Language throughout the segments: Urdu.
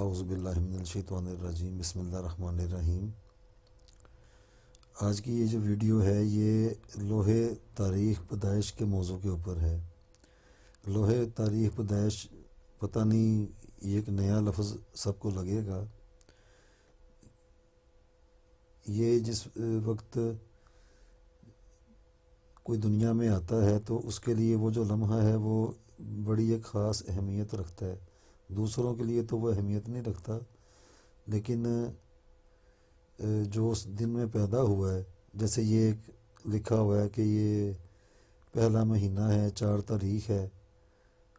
اعوذ باللہ من الشیطان الرجیم بسم اللہ الرحمن الرحیم۔ آج کی یہ جو ویڈیو ہے یہ لوح تاریخ پیدائش کے موضوع کے اوپر ہے۔ لوح تاریخ پیدائش پتہ نہیں، یہ ایک نیا لفظ سب کو لگے گا۔ یہ جس وقت کوئی دنیا میں آتا ہے تو اس کے لیے وہ جو لمحہ ہے وہ بڑی ایک خاص اہمیت رکھتا ہے۔ دوسروں کے لیے تو وہ اہمیت نہیں رکھتا، لیکن جو اس دن میں پیدا ہوا ہے، جیسے یہ ایک لکھا ہوا ہے کہ یہ پہلا مہینہ ہے، 4 تاریخ ہے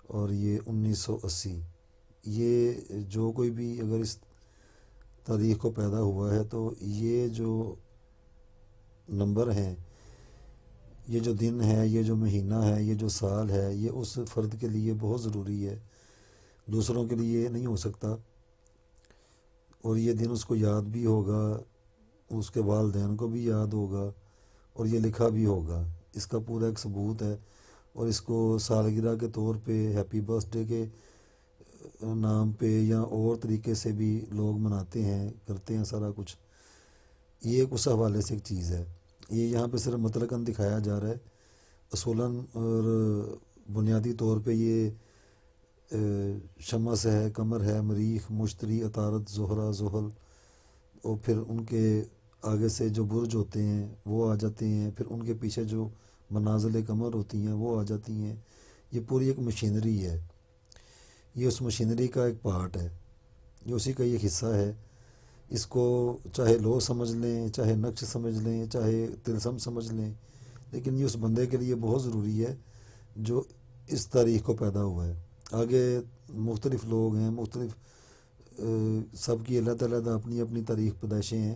اور یہ 1980۔ یہ جو کوئی بھی اگر اس تاریخ کو پیدا ہوا ہے تو یہ جو نمبر ہیں، یہ جو دن ہے، یہ جو مہینہ ہے، یہ جو سال ہے، یہ اس فرد کے لیے بہت ضروری ہے، دوسروں کے لیے نہیں ہو سکتا۔ اور یہ دن اس کو یاد بھی ہوگا، اس کے والدین کو بھی یاد ہوگا اور یہ لکھا بھی ہوگا۔ اس کا پورا ایک ثبوت ہے، اور اس کو سالگرہ کے طور پہ، ہیپی برتھ ڈے کے نام پہ یا اور طریقے سے بھی لوگ مناتے ہیں، کرتے ہیں سارا کچھ۔ یہ ایک اس حوالے سے ایک چیز ہے۔ یہ یہاں پہ صرف مطلقاً دکھایا جا رہا ہے، اصولاً اور بنیادی طور پہ یہ شمس ہے، قمر ہے، مریخ، مشتری، عطارد، زہرہ، زحل، اور پھر ان کے آگے سے جو برج ہوتے ہیں وہ آ جاتے ہیں، پھر ان کے پیچھے جو منازل قمر ہوتی ہیں وہ آ جاتی ہیں۔ یہ پوری ایک مشینری ہے، یہ اس مشینری کا ایک پارٹ ہے، یہ اسی کا ایک حصہ ہے۔ اس کو چاہے لو سمجھ لیں، چاہے نقش سمجھ لیں، چاہے طلسم سمجھ لیں، لیکن یہ اس بندے کے لیے بہت ضروری ہے جو اس تاریخ کو پیدا ہوا ہے۔ آگے مختلف لوگ ہیں، مختلف سب کی علیحدہ علیحدہ اپنی اپنی تاریخ پیدائشیں ہیں،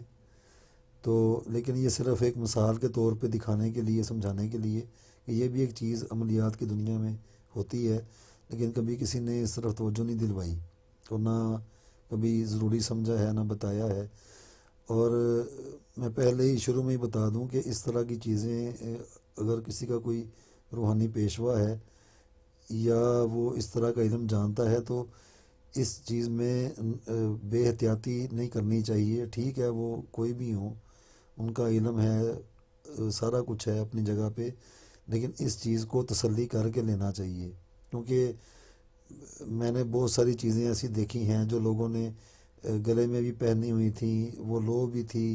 تو لیکن یہ صرف ایک مثال کے طور پہ دکھانے کے لیے، سمجھانے کے لیے کہ یہ بھی ایک چیز عملیات کی دنیا میں ہوتی ہے، لیکن کبھی کسی نے اس طرف توجہ نہیں دلوائی اور نہ کبھی ضروری سمجھا ہے، نہ بتایا ہے۔ اور میں پہلے ہی شروع میں ہی بتا دوں کہ اس طرح کی چیزیں اگر کسی کا کوئی روحانی پیشوا ہے یا وہ اس طرح کا علم جانتا ہے تو اس چیز میں بے احتیاطی نہیں کرنی چاہیے۔ ٹھیک ہے، وہ کوئی بھی ہوں، ان کا علم ہے، سارا کچھ ہے اپنی جگہ پہ، لیکن اس چیز کو تسلی کر کے لینا چاہیے، کیونکہ میں نے بہت ساری چیزیں ایسی دیکھی ہیں جو لوگوں نے گلے میں بھی پہنی ہوئی تھیں، وہ لو بھی تھی،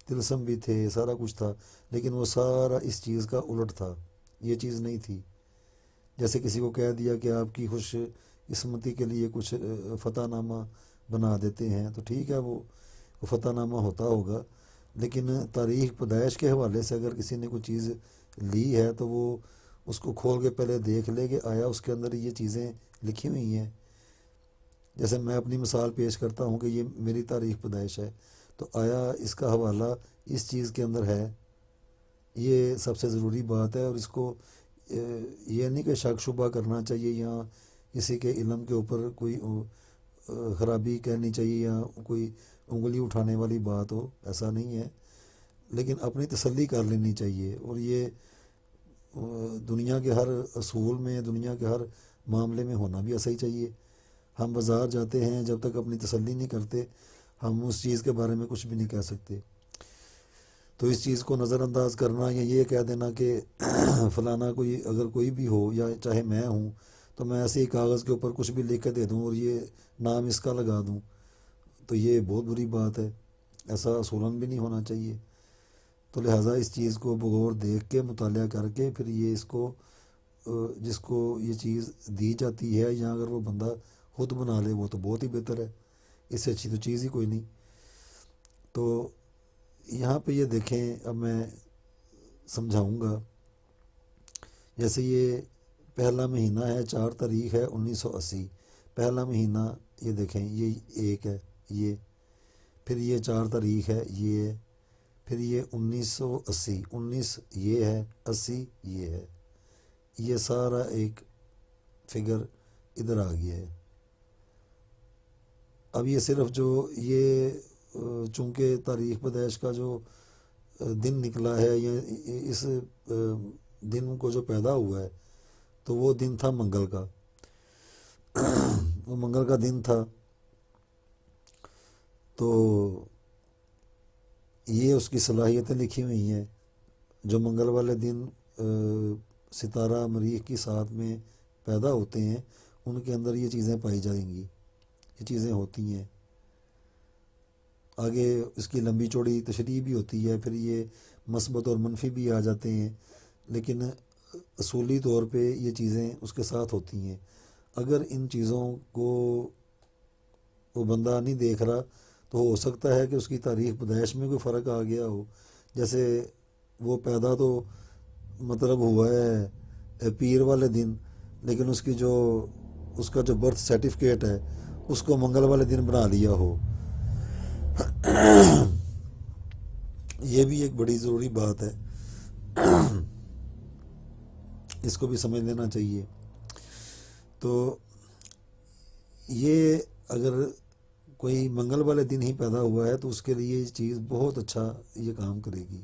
طلسم بھی تھے، سارا کچھ تھا، لیکن وہ سارا اس چیز کا الٹ تھا، یہ چیز نہیں تھی۔ جیسے کسی کو کہہ دیا کہ آپ کی خوش قسمتی کے لیے کچھ فتح نامہ بنا دیتے ہیں، تو ٹھیک ہے، وہ فتح نامہ ہوتا ہوگا، لیکن تاریخ پیدائش کے حوالے سے اگر کسی نے کوئی چیز لی ہے تو وہ اس کو کھول کے پہلے دیکھ لے کہ آیا اس کے اندر یہ چیزیں لکھی ہوئی ہیں۔ جیسے میں اپنی مثال پیش کرتا ہوں کہ یہ میری تاریخ پیدائش ہے، تو آیا اس کا حوالہ اس چیز کے اندر ہے؟ یہ سب سے ضروری بات ہے، اور اس کو یہ نہیں کہ شک شبہ کرنا چاہیے یا کسی کے علم کے اوپر کوئی خرابی کہنی چاہیے یا کوئی انگلی اٹھانے والی بات ہو، ایسا نہیں ہے، لیکن اپنی تسلی کر لینی چاہیے۔ اور یہ دنیا کے ہر اصول میں، دنیا کے ہر معاملے میں ہونا بھی ایسا ہی چاہیے۔ ہم بازار جاتے ہیں، جب تک اپنی تسلی نہیں کرتے ہم اس چیز کے بارے میں کچھ بھی نہیں کہہ سکتے۔ تو اس چیز کو نظر انداز کرنا یا یہ کہہ دینا کہ فلانا کوئی اگر کوئی بھی ہو یا چاہے میں ہوں تو میں ایسے ہی کاغذ کے اوپر کچھ بھی لکھ کے دے دوں اور یہ نام اس کا لگا دوں، تو یہ بہت بری بات ہے، ایسا اصولاً بھی نہیں ہونا چاہیے۔ تو لہٰذا اس چیز کو بغور دیکھ کے، مطالعہ کر کے پھر یہ اس کو جس کو یہ چیز دی جاتی ہے، یا اگر وہ بندہ خود بنا لے وہ تو بہت ہی بہتر ہے، اس سے اچھی تو چیز ہی کوئی نہیں۔ تو یہاں پہ یہ دیکھیں، اب میں سمجھاؤں گا۔ جیسے یہ پہلا مہینہ ہے، 4 تاریخ ہے 1980، پہلا مہینہ یہ دیکھیں، یہ ایک ہے، یہ پھر یہ 4 تاریخ ہے، یہ ہے، پھر یہ 1980، 19 یہ ہے، 80 یہ ہے، یہ سارا ایک فگر ادھر آ گیا ہے۔ اب یہ صرف جو یہ چونکہ تاریخ پیدائش کا جو دن نکلا ہے یا اس دن کو جو پیدا ہوا ہے تو وہ دن تھا منگل کا، وہ منگل کا دن تھا، تو یہ اس کی صلاحیتیں لکھی ہوئی ہیں. جو منگل والے دن ستارہ مریخ کی ساتھ میں پیدا ہوتے ہیں ان کے اندر یہ چیزیں پائی جائیں گی، یہ چیزیں ہوتی ہیں. آگے اس کی لمبی چوڑی تشریح بھی ہوتی ہے، پھر یہ مثبت اور منفی بھی آ جاتے ہیں، لیکن اصولی طور پہ یہ چیزیں اس کے ساتھ ہوتی ہیں. اگر ان چیزوں کو وہ بندہ نہیں دیکھ رہا تو ہو سکتا ہے کہ اس کی تاریخ پیدائش میں کوئی فرق آ گیا ہو. جیسے وہ پیدا تو مطلب ہوا ہے پیر والے دن، لیکن اس کا جو برتھ سرٹیفکیٹ ہے اس کو منگل والے دن بنا لیا ہو. یہ بھی ایک بڑی ضروری بات ہے، اس کو بھی سمجھ لینا چاہیے. تو یہ اگر کوئی منگل والے دن ہی پیدا ہوا ہے تو اس کے لیے یہ چیز بہت اچھا یہ کام کرے گی.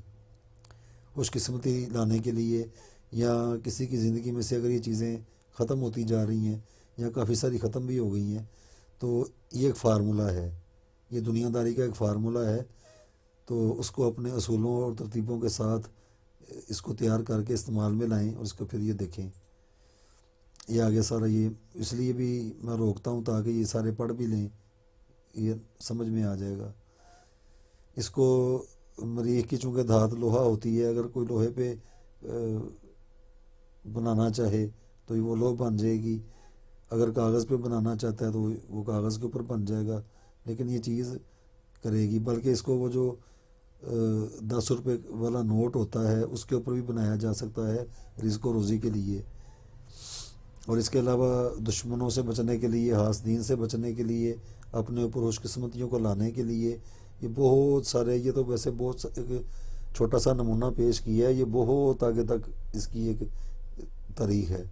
خوش قسمتی لانے کے لیے، یا کسی کی زندگی میں سے اگر یہ چیزیں ختم ہوتی جا رہی ہیں یا کافی ساری ختم بھی ہو گئی ہیں تو یہ ایک فارمولہ ہے، یہ دنیا داری کا ایک فارمولہ ہے. تو اس کو اپنے اصولوں اور ترتیبوں کے ساتھ اس کو تیار کر کے استعمال میں لائیں اور اس کو پھر یہ دیکھیں. یہ آگے سارا یہ اس لیے بھی میں روکتا ہوں تاکہ یہ سارے پڑھ بھی لیں، یہ سمجھ میں آ جائے گا. اس کو مریخ کی چونکہ دھات لوہا ہوتی ہے، اگر کوئی لوہے پہ بنانا چاہے تو وہ لوہ بن جائے گی، اگر کاغذ پہ بنانا چاہتا ہے تو وہ کاغذ کے اوپر بن جائے گا، لیکن یہ چیز کرے گی. بلکہ اس کو وہ جو 10 روپے والا نوٹ ہوتا ہے اس کے اوپر بھی بنایا جا سکتا ہے رزق و روزی کے لیے. اور اس کے علاوہ دشمنوں سے بچنے کے لیے، حاسدین سے بچنے کے لیے، اپنے اوپر خوش قسمتیوں کو لانے کے لیے، یہ بہت سارے، یہ تو ویسے بہت ایک چھوٹا سا نمونہ پیش کیا ہے، یہ بہت آگے تک اس کی ایک تاریخ ہے.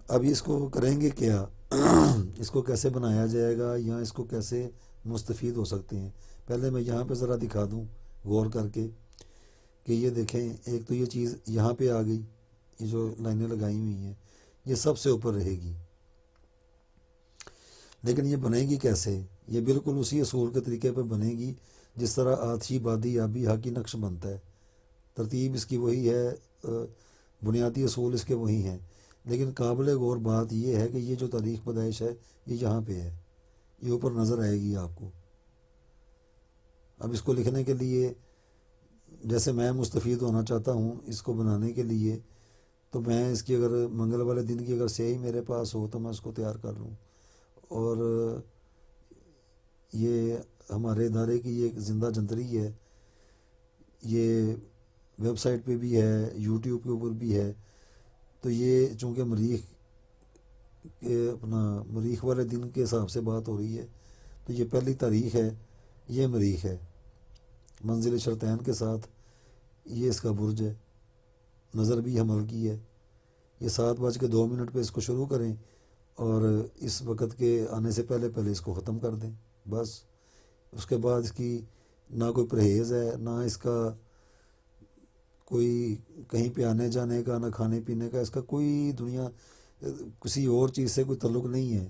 اب اس کو کریں گے کیا، اس کو کیسے بنایا جائے گا یا اس کو کیسے مستفید ہو سکتے ہیں. پہلے میں یہاں پہ ذرا دکھا دوں غور کر کے کہ یہ دیکھیں، ایک تو یہ چیز یہاں پہ آ گئی، یہ جو لائنیں لگائی ہوئی ہیں یہ سب سے اوپر رہے گی. لیکن یہ بنے گی کیسے؟ یہ بالکل اسی اصول کے طریقے پہ بنے گی جس طرح آتشی بادی آبی ہاکی نقش بنتا ہے. ترتیب اس کی وہی ہے، بنیادی اصول اس کے وہی ہیں. لیکن قابل غور بات یہ ہے کہ یہ جو تاریخ پیدائش ہے یہ یہاں پہ ہے، یہ اوپر نظر آئے گی آپ کو. اب اس کو لکھنے کے لیے جیسے میں مستفید ہونا چاہتا ہوں اس کو بنانے کے لیے، تو میں اس کی اگر منگل والے دن کی اگر سیاہی میرے پاس ہو تو میں اس کو تیار کر لوں. اور یہ ہمارے ادارے کی یہ ایک زندہ جنتری ہے، یہ ویب سائٹ پہ بھی ہے، یوٹیوب کے اوپر بھی ہے. تو یہ چونکہ مریخ والے دن کے حساب سے بات ہو رہی ہے تو یہ پہلی تاریخ ہے، یہ مریخ ہے منزل شرطین کے ساتھ، یہ اس کا برج ہے، نظر بھی حمل کی ہے. یہ 7:02 پہ اس کو شروع کریں اور اس وقت کے آنے سے پہلے اس کو ختم کر دیں بس. اس کے بعد اس کی نہ کوئی پرہیز ہے، نہ اس کا کوئی کہیں پہ آنے جانے کا، نہ کھانے پینے کا، اس کا کوئی کسی اور چیز سے کوئی تعلق نہیں ہے.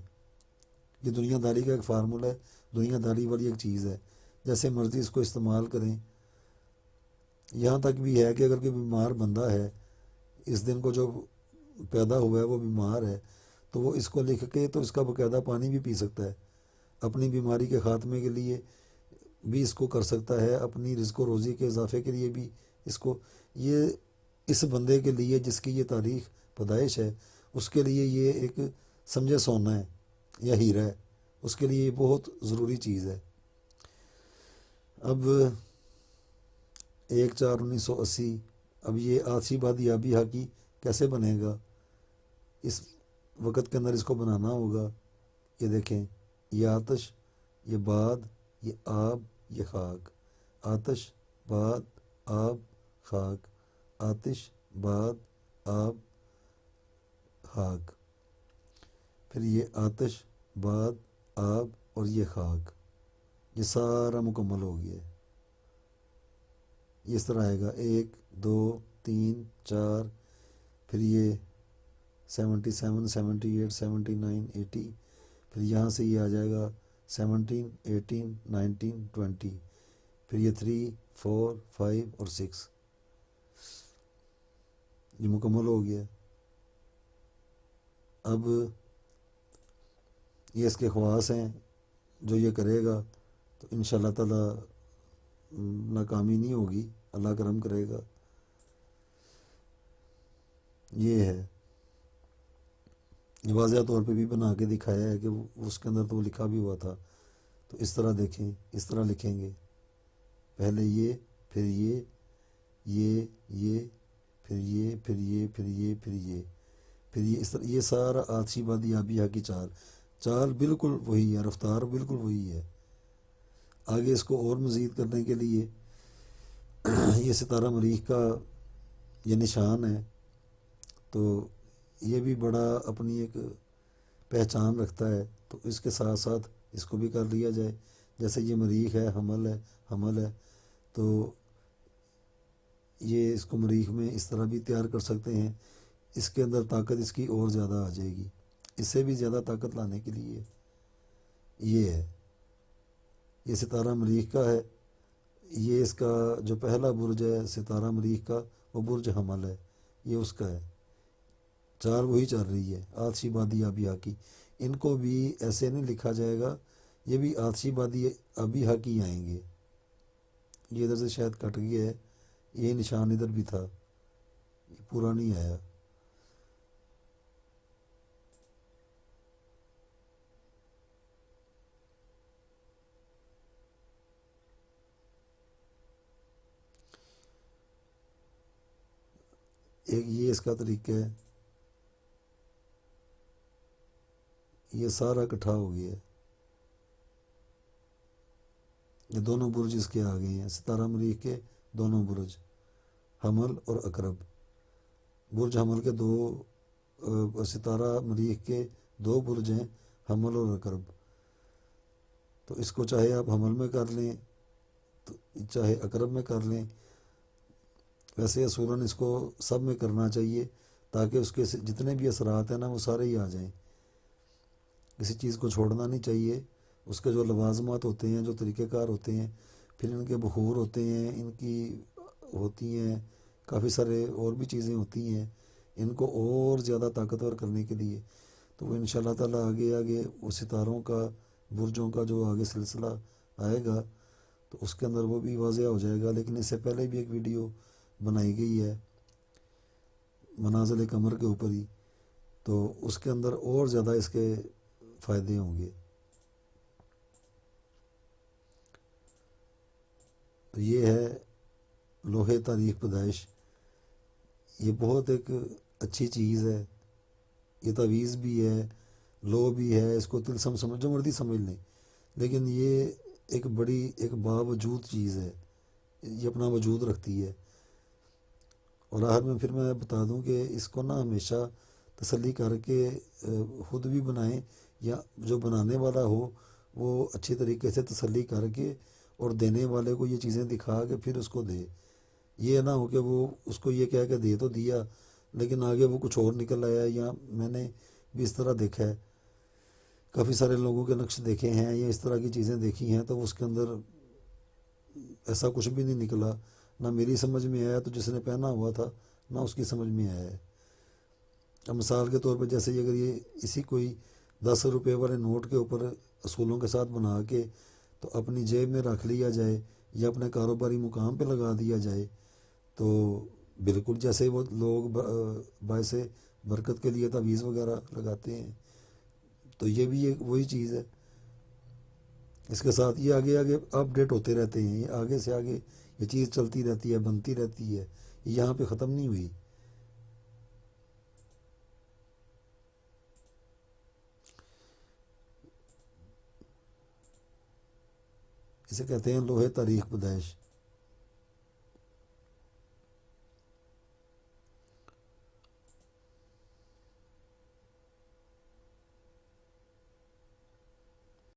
یہ دنیا داری کا ایک فارمولہ ہے، دنیا داری والی ایک چیز ہے، جیسے مرضی اس کو استعمال کریں. یہاں تک بھی ہے کہ اگر کوئی بیمار بندہ ہے، اس دن کو جو پیدا ہوا ہے وہ بیمار ہے، تو وہ اس کو لکھ کے تو اس کا باقاعدہ پانی بھی پی سکتا ہے، اپنی بیماری کے خاتمے کے لیے بھی اس کو کر سکتا ہے، اپنی رزق و روزی کے اضافے کے لیے بھی اس کو. یہ اس بندے کے لیے جس کی یہ تاریخ پیدائش ہے اس کے لیے یہ ایک سمجھے سونا ہے یا ہیرا ہے، اس کے لیے یہ بہت ضروری چیز ہے. اب 1/4/1980، اب یہ آتشی بادی آبی ہاکی کیسے بنے گا؟ اس وقت کے اندر اس کو بنانا ہوگا. یہ دیکھیں، یہ آتش، یہ باد، یہ آب، یہ خاک. آتش، باد، آب، خاک. آتش، باد، آب، خاک. پھر یہ آتش، باد، آب اور یہ خاک، یہ سارا مکمل ہو گیا ہے. یہ اس طرح آئے گا 1 2 3 4، پھر یہ 77 78 79 80، پھر یہاں سے یہ آ جائے گا 17 18 19 20، پھر یہ 3 4 5 اور 6، یہ مکمل ہو گیا۔ اب یہ اس کے خواص ہیں، جو یہ کرے گا تو انشاءاللہ تعالی ناکامی نہیں ہوگی، اللہ کرم کرے گا۔ یہ ہے، یہ واضح طور پہ بھی بنا کے دکھایا ہے کہ اس کے اندر تو وہ لکھا بھی ہوا تھا، تو اس طرح دیکھیں، اس طرح لکھیں گے، پہلے یہ، پھر یہ، پھر یہ، پھر یہ، پھر یہ، پھر یہ، پھر یہ، اس طرح یہ سارا آتشی بادی آبیہ کی چال بالکل وہی ہے، رفتار بالکل وہی ہے۔ آگے اس کو اور مزید کرنے کے لیے یہ ستارہ مریخ کا یہ نشان ہے، تو یہ بھی بڑا اپنی ایک پہچان رکھتا ہے، تو اس کے ساتھ ساتھ اس کو بھی کر لیا جائے۔ جیسے یہ مریخ ہے، حمل ہے، تو یہ اس کو مریخ میں اس طرح بھی تیار کر سکتے ہیں، اس کے اندر طاقت اس کی اور زیادہ آ جائے گی، اس سے بھی زیادہ طاقت لانے کے لیے یہ ہے۔ یہ ستارہ مریخ کا ہے، یہ اس کا جو پہلا برج ہے ستارہ مریخ کا، وہ برج حمل ہے، یہ اس کا ہے۔ چال وہی چل رہی ہے، آتشی بادی آبیہ کی۔ ان کو بھی ایسے نہیں لکھا جائے گا، یہ بھی آتشی بادی آبیہ کی آئیں گے۔ یہ ادھر سے شاید کٹ گیا ہے، یہ نشان ادھر بھی تھا، یہ پورا نہیں آیا۔ ایک یہ اس کا طریقہ ہے، یہ سارا اکٹھا ہو گیا ہے، یہ دونوں برج اس کے آ گئے ہیں، ستارہ مریخ کے دونوں برج، حمل اور عقرب۔ برج حمل کے ستارہ مریخ کے دو برج ہیں، حمل اور عقرب۔ تو اس کو چاہے آپ حمل میں کر لیں، چاہے عقرب میں کر لیں، ویسے اصولاً اس کو سب میں کرنا چاہیے، تاکہ اس کے جتنے بھی اثرات ہیں نا وہ سارے ہی آ جائیں، کسی چیز کو چھوڑنا نہیں چاہیے۔ اس کے جو لوازمات ہوتے ہیں، جو طریقہ کار ہوتے ہیں، پھر ان کے بخور ہوتے ہیں، ان کی ہوتی ہیں کافی سارے اور بھی چیزیں ہوتی ہیں، ان کو اور زیادہ طاقتور کرنے کے لیے، تو وہ انشاءاللہ تعالیٰ آگے آگے اس ستاروں کا، برجوں کا جو آگے سلسلہ آئے گا تو اس کے اندر وہ بھی واضح ہو جائے گا۔ لیکن اس سے پہلے بھی ایک ویڈیو بنائی گئی ہے منازل قمر کے اوپر ہی، تو اس کے اندر اور زیادہ اس کے فائدے ہوں گے۔ تو یہ ہے لوہے تاریخ پیدائش، یہ بہت ایک اچھی چیز ہے، یہ تعویذ بھی ہے، لو بھی ہے، اس کو تلسم سمجھ جو مرضی سمجھ لیں، لیکن یہ ایک بڑی ایک باوجود چیز ہے، یہ اپنا وجود رکھتی ہے۔ اور آخر میں پھر میں بتا دوں کہ اس کو نا ہمیشہ تسلی کر کے خود بھی بنائیں، یا جو بنانے والا ہو وہ اچھی طریقے سے تسلی کر کے اور دینے والے کو یہ چیزیں دکھا کے پھر اس کو دے۔ یہ نہ ہو کہ وہ اس کو یہ کہہ کے دے تو دیا لیکن آگے وہ کچھ اور نکل آیا۔ یا میں نے بھی اس طرح دیکھا ہے، کافی سارے لوگوں کے نقش دیکھے ہیں یا اس طرح کی چیزیں دیکھی ہیں، تو اس کے اندر ایسا کچھ بھی نہیں نکلا، نہ میری سمجھ میں آیا، تو جس نے پہنا ہوا تھا نہ اس کی سمجھ میں آیا ہے۔ اب مثال کے طور پہ جیسے اگر یہ اسی کوئی 10 روپے والے نوٹ کے اوپر اصولوں کے ساتھ بنا کے تو اپنی جیب میں رکھ لیا جائے یا اپنے کاروباری مقام پہ لگا دیا جائے، تو بالکل جیسے وہ لوگ باعث برکت کے لیے تعویذ وغیرہ لگاتے ہیں، تو یہ بھی ایک وہی چیز ہے۔ اس کے ساتھ یہ آگے آگے اپ ڈیٹ ہوتے رہتے ہیں، یہ آگے سے آگے یہ چیز چلتی رہتی ہے، بنتی رہتی ہے، یہ یہاں پہ ختم نہیں ہوئی۔ اسے کہتے ہیں لوہے تاریخ پیدائش۔